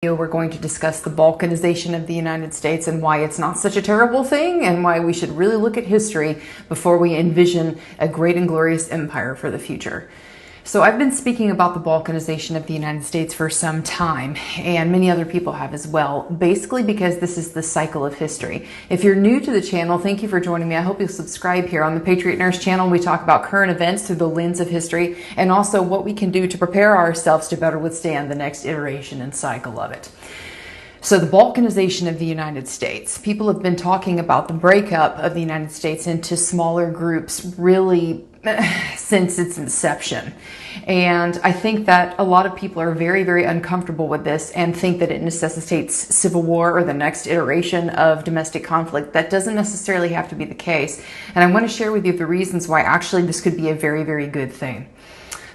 We're going to discuss the Balkanization of the United States and why it's not such a terrible thing and why we should really look at history before we envision a great and glorious empire for the future. So I've been speaking about the Balkanization of the United States for some time, and many other people have as well, basically because this is the cycle of history. If you're new to the channel, thank you for joining me. I hope you'll subscribe here. On the Patriot Nurse channel, we talk about current events through the lens of history and also what we can do to prepare ourselves to better withstand the next iteration and cycle of it. So the Balkanization of the United States. People have been talking about the breakup of the United States into smaller groups really since its inception. And I think that a lot of people are very, very uncomfortable with this and think that it necessitates civil war or the next iteration of domestic conflict. That doesn't necessarily have to be the case. And I want to share with you the reasons why actually this could be a very, very good thing.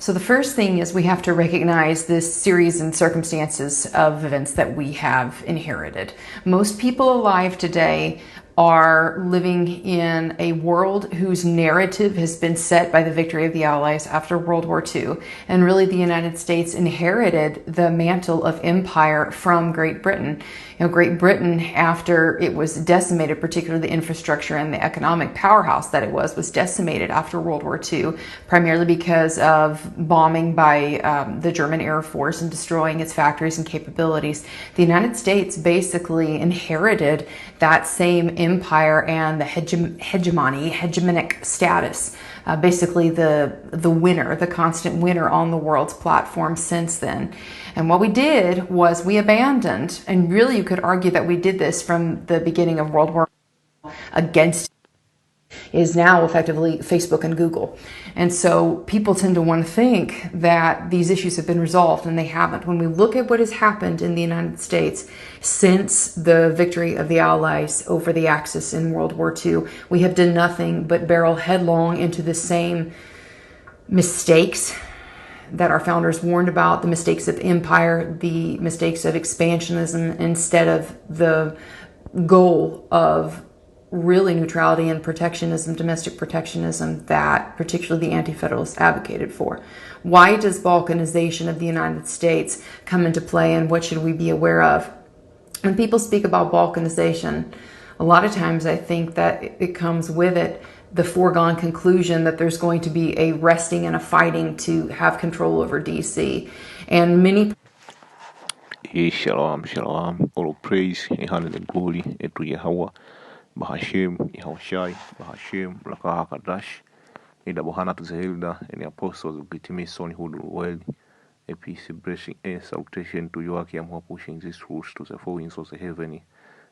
So the first thing is we have to recognize this series and circumstances of events that we have inherited. Most people alive today are living in a world whose narrative has been set by the victory of the Allies after World War II. And really the United States inherited the mantle of empire from Great Britain. You know, Great Britain, after it was decimated, particularly the infrastructure and the economic powerhouse that it was decimated after World War II, primarily because of bombing by the German Air Force and destroying its factories and capabilities. The United States basically inherited that same empire and the hegemonic status, basically the winner, the constant winner on the world's platform since then. And what we did was we abandoned, and really you could argue that we did this from the beginning of World War against is now effectively Facebook and Google. And so people tend to want to think that these issues have been resolved, and they haven't. When we look at what has happened in the United States since the victory of the Allies over the Axis in World War II, we have done nothing but barrel headlong into the same mistakes that our founders warned about, the mistakes of empire, the mistakes of expansionism, instead of the goal of really neutrality and protectionism, domestic protectionism, that particularly the anti-federalists advocated for. Why does Balkanization of the United States come into play, and what should we be aware of? When people speak about Balkanization, a lot of times I think that it comes with it the foregone conclusion that there's going to be a wresting and a fighting to have control over DC. And many Shalom, shalom. All praise, honor and glory to Yahweh, Bahashem, Yahushai, Bahashem, Lakaha Kadash, in the Bohana to the Hilda, and the apostles of Gitimi Sonhood world. A peace, a blessing, and salutation to Joachim who are pushing this truth to the four winds of the heaven,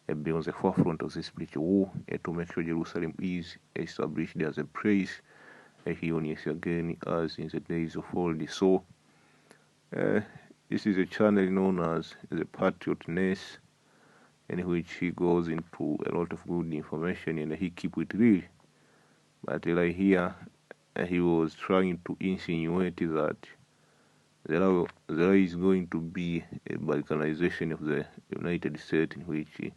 and be on the forefront of this spiritual war, and to make sure Jerusalem is established there as a praise, and he only is again as in the days of old. So, this is a channel known as the Patriot Nurse, in which he goes into a lot of good information and he keep it real. But like here, he was trying to insinuate that there is going to be a Balkanization of the United States, in which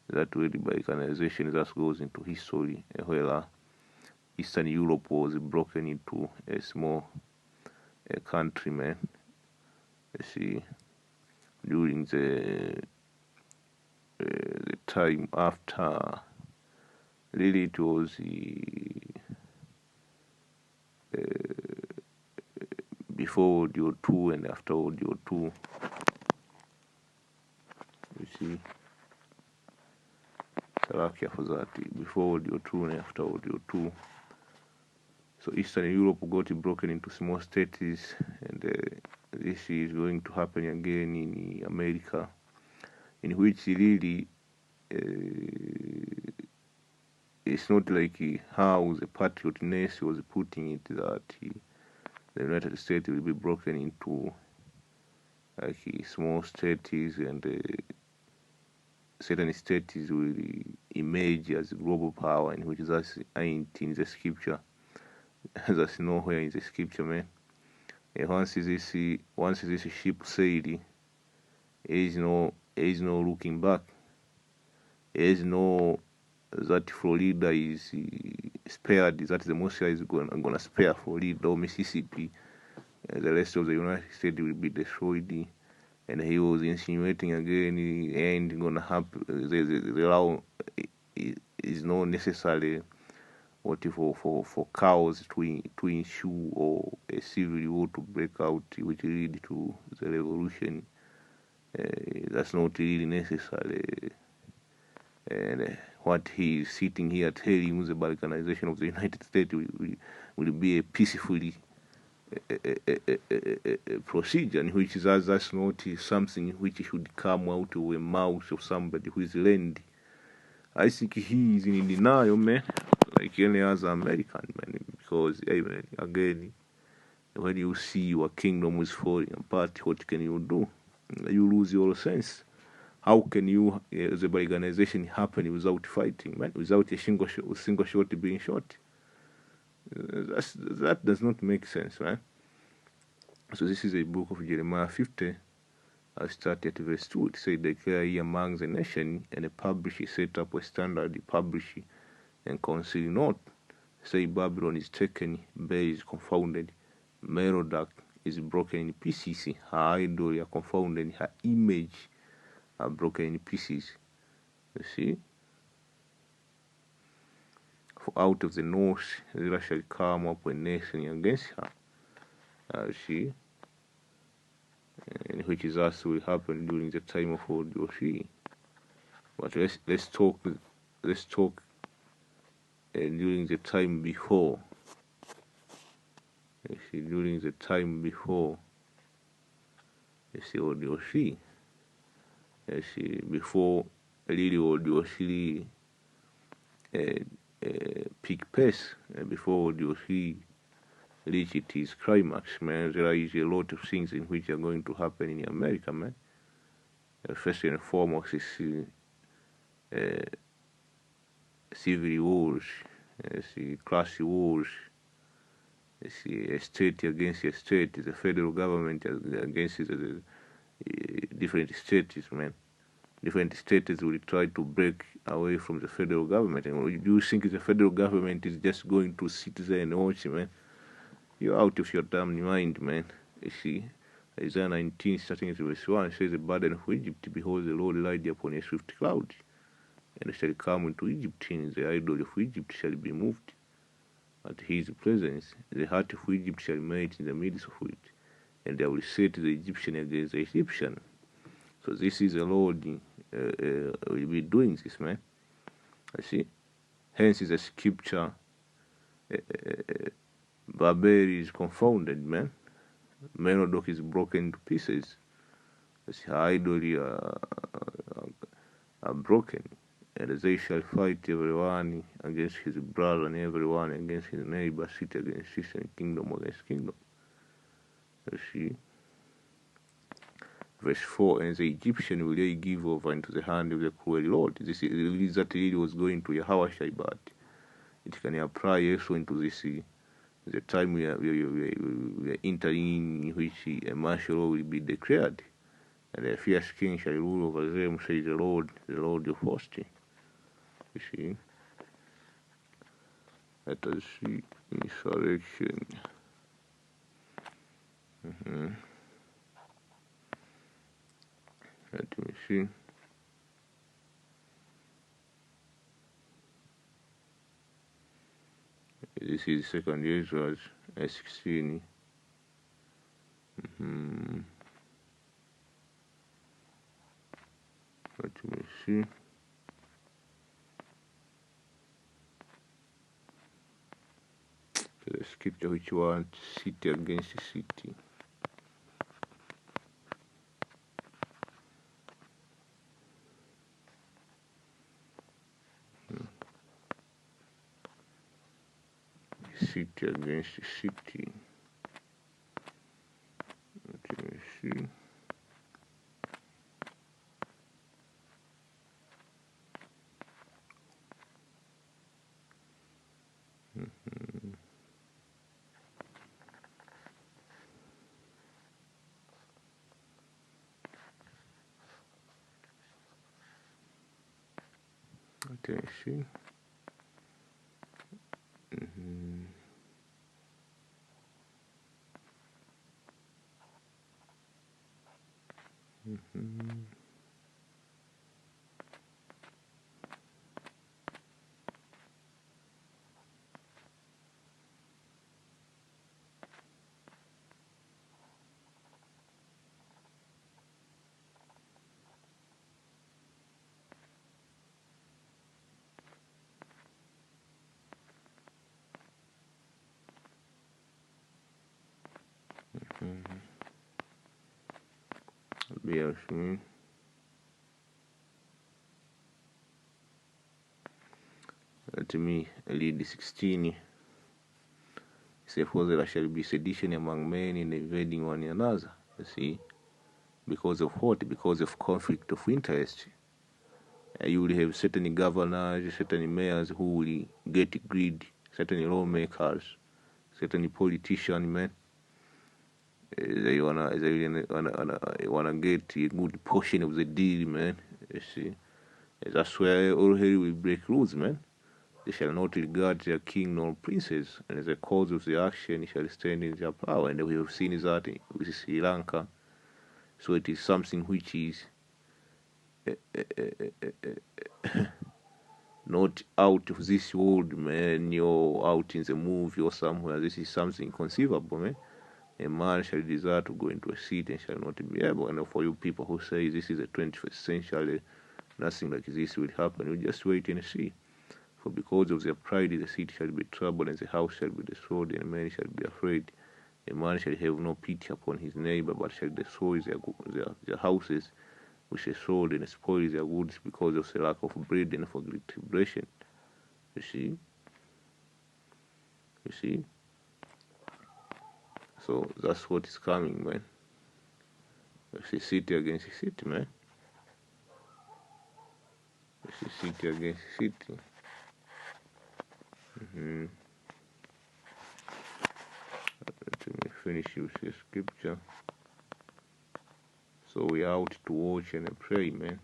that way the Balkanization that goes into history, where Eastern Europe was broken into a small country, man. You see, during the time after, really it was before World War II and after World War II. You see, Salakia for that, before World War II and after World War II. So Eastern Europe got broken into small states, and this is going to happen again in America, in which really it's not like how the Patriot Nurse was putting it, that the United States will be broken into like small states, and certain states will emerge as global power, in which that ain't in the scripture. That's nowhere in the scripture, man. Once this ship sailed, there is no looking back. There is no that Florida is spared, that the Moscow is gonna spare Florida or Mississippi. The rest of the United States will be destroyed, and he was insinuating again the end gonna happen. The law is not necessarily what for cows to ensure or a civil war to break out, which lead to the revolution. That's not really necessary. And what he's sitting here telling you, the Balkanization of the United States will be a peacefully procedure, in which that's not something which should come out of a mouth of somebody who is learned. I think he is in denial, man, like any other American, man, because again, when you see your kingdom is falling apart, what can you do? You lose your sense. How can you, the Balkanization happen without fighting, man? Without a single shot being shot? That does not make sense, man. So this is a book of Jeremiah 50. I start at verse 2. It said, declare ye among the nation, and publish, set up a standard, publish, and conceal not. Say Babylon is taken, Bel is confounded, Merodach is broken in pieces, her idol are confounded, her image are broken in pieces. You see? For out of the north there shall come up a nation against her. See? And which is also will happen during the time of World War III. But let's talk during the time before. You see, during the time before, you see, World War III. You see, before really World War III peak pace, before World War III reach its climax, man, there is a lot of things in which are going to happen in America, man. First and foremost is civil wars, class wars, a state against a state, the federal government against the different states, man. Different states will try to break away from the federal government. And do you think the federal government is just going to sit there and watch, man? You're out of your damn mind, man. You see, Isaiah 19, starting at verse 1, says, the burden of Egypt, behold, the Lord light upon a swift cloud, and shall come into Egypt, and the idol of Egypt shall be moved at his presence. The heart of Egypt shall melt in the midst of it, and I will set the Egyptian against the Egyptian. So this is the Lord will be doing this, man. I see. Hence is a scripture. Babel is confounded, man. Merodach is broken to pieces. The idol are broken, and they shall fight everyone against his brother, and everyone against his neighbor, city against city, and kingdom against kingdom. You see. Verse 4, and the Egyptian will they give over into the hand of the cruel Lord. This is that really was going to Yahweh, but it can apply also into this the time we are entering, in which a martial law will be declared, and a fierce king shall rule over them, says the Lord of hosts. You see, let us see insurrection. Let me see. This is second Ezra 16. Let me see. The scripture which wants city against city. City against city. Let me see. Let me see. bear with me. Let me read 16. Say, for there shall be sedition among men in invading one another. You see, because of what? Because of conflict of interest. You will have certain governors, certain mayors who will get greed, certain lawmakers, certain politicians, man. They wanna get a good portion of the deal, man. You see, that's where all hell will break loose, man. They shall not regard their king nor princes, and as a cause of the action shall stand in their power. And we have seen that with Sri Lanka. So it is something which is not out of this world, man. You're out in the movie or somewhere. This is something conceivable, man. A man shall desire to go into a city and shall not be able. And for you people who say this is the 21st century, nothing like this will happen, you just wait and see. For because of their pride the city shall be troubled, and the house shall be destroyed, and men shall be afraid. A man shall have no pity upon his neighbor, but shall destroy their houses with a sword, and spoil their goods because of the lack of bread and for great tribulation. You see? You see? So that's what is coming, man. You see, city against city, man. You see, city against city. Let me finish with the scripture. So we are out to watch and pray, man.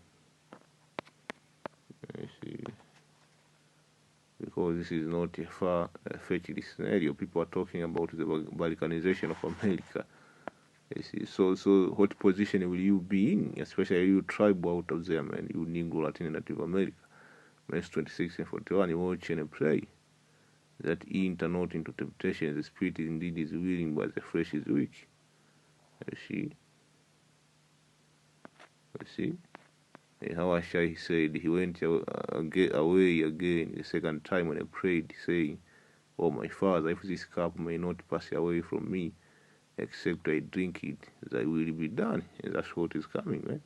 You see, because this is not a far-fetched scenario. People are talking about the Balkanization of America. You see, so what position will you be in, especially you tribe out of there, man? You Negro, Latin, and Native America. Verse 26 and 41, you watch and pray that ye enter not into temptation. The spirit indeed is willing, but the flesh is weak. You see? You see? Hawashai said he went away again the second time when he prayed, saying, "Oh my Father, if this cup may not pass away from me, except I drink it, thy will be done." And that's what is coming, man.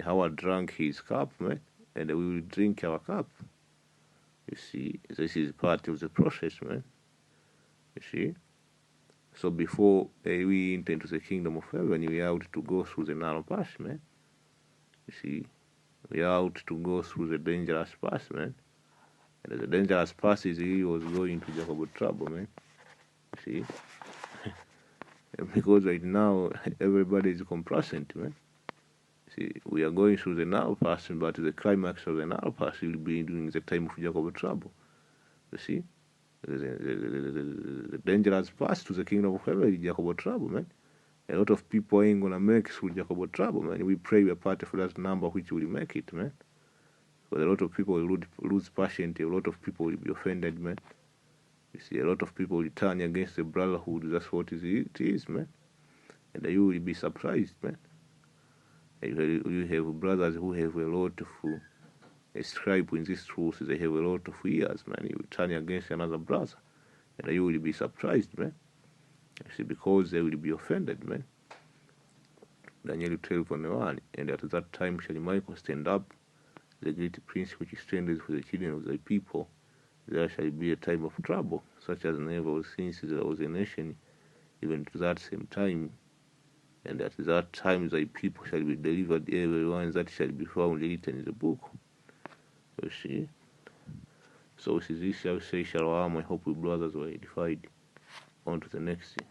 How drank his cup, man, and we will drink our cup. You see, this is part of the process, man. You see? So before we enter into the kingdom of heaven, we are out to go through the narrow path, man. You see? We are out to go through the dangerous path, man. And the dangerous path is he was going to Jacob trouble, man. You see? Because right now, everybody is complacent, man. See, we are going through the narrow path, but the climax of the narrow path will be during the time of Jacob trouble. You see? The dangerous path to the kingdom of heaven is Jacob trouble, man. A lot of people ain't gonna make it through Jacob trouble, man. We pray we are part of that number which will make it, man. Because a lot of people will lose patience, a lot of people will be offended, man. You see, a lot of people will turn against the brotherhood. That's what it is, man. And you will be surprised, man. You have brothers who have a lot of scribe in this truth. They have a lot of years, man. You will turn against another brother, and you will be surprised, man. You see, because they will be offended, man. Daniel 12:1, and at that time shall Michael stand up, the great prince which standeth for the children of thy people. There shall be a time of trouble, such as never was since there was a nation, even to that same time. And at that time thy people shall be delivered, every one that shall be found written in the book. You see? So this shall say Shalom. I hope we brothers were edified. On to the next thing.